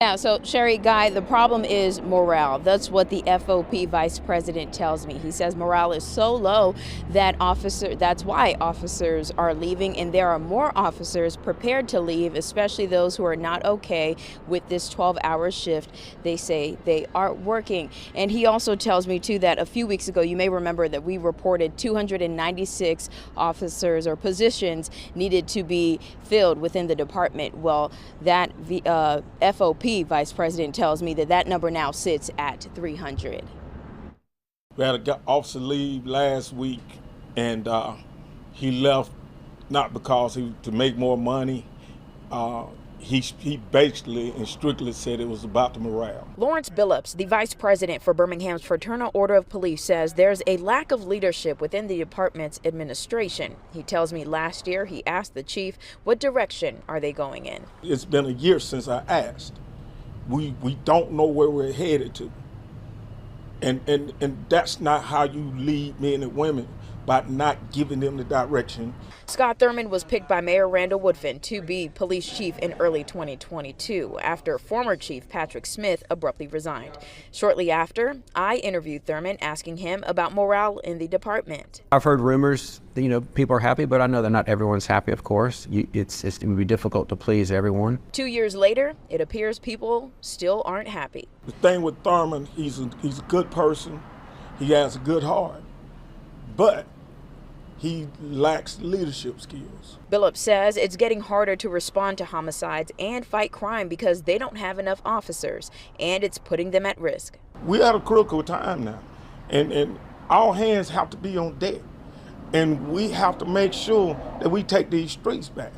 Yeah, so Sherry, Guy, the problem is morale. That's what the FOP vice president tells me. He says morale is so low that that's why officers are leaving, and there are more officers prepared to leave, especially those who are not okay with this 12-hour shift. They say they aren't working. And he also tells me too that a few weeks ago, you may remember that we reported 296 officers or positions needed to be filled within the department. Well, that FOP vice president tells me that number now sits at 300. We had an officer leave last week, and he left not because to make more money. He basically and strictly said it was about the morale. Lawrence Billups, the vice president for Birmingham's Fraternal Order of Police, says there's a lack of leadership within the department's administration. He tells me last year he asked the chief what direction are they going in. It's been a year since I asked. We don't know where we're headed to. And that's not how you lead men and women, by not giving them the direction. Scott Thurmond was picked by Mayor Randall Woodfin to be police chief in early 2022 after former chief Patrick Smith abruptly resigned. Shortly after, I interviewed Thurmond asking him about morale in the department. I've heard rumors that, people are happy, but I know that not everyone's happy, of course. It's going to be difficult to please everyone. 2 years later, it appears people still aren't happy. The thing with Thurmond, he's a good person. He has a good heart, but he lacks leadership skills. Billups says it's getting harder to respond to homicides and fight crime because they don't have enough officers, and it's putting them at risk. We're at a critical time now, and all hands have to be on deck, and we have to make sure that we take these streets back.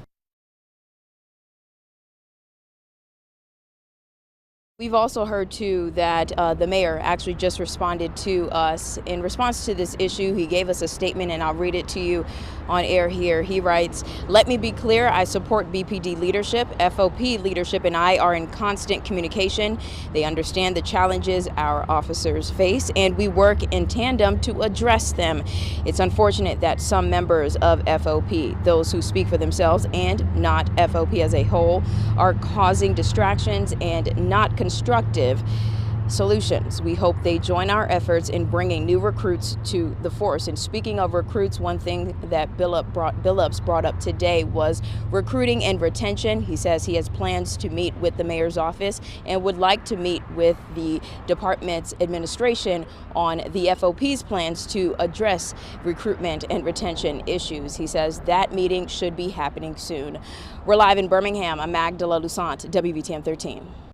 We've also heard, too, that the mayor actually just responded to us. In response to this issue, he gave us a statement, and I'll read it to you on air here. He writes, "Let me be clear, I support BPD leadership. FOP leadership and I are in constant communication. They understand the challenges our officers face, and we work in tandem to address them. It's unfortunate that some members of FOP, those who speak for themselves and not FOP as a whole, are causing distractions and not constructive solutions. We hope they join our efforts in bringing new recruits to the force." And speaking of recruits, one thing that Billups brought up today was recruiting and retention. He says he has plans to meet with the mayor's office and would like to meet with the department's administration on the FOP's plans to address recruitment and retention issues. He says that meeting should be happening soon. We're live in Birmingham. I'm Magdala Lusant, WBTM 13.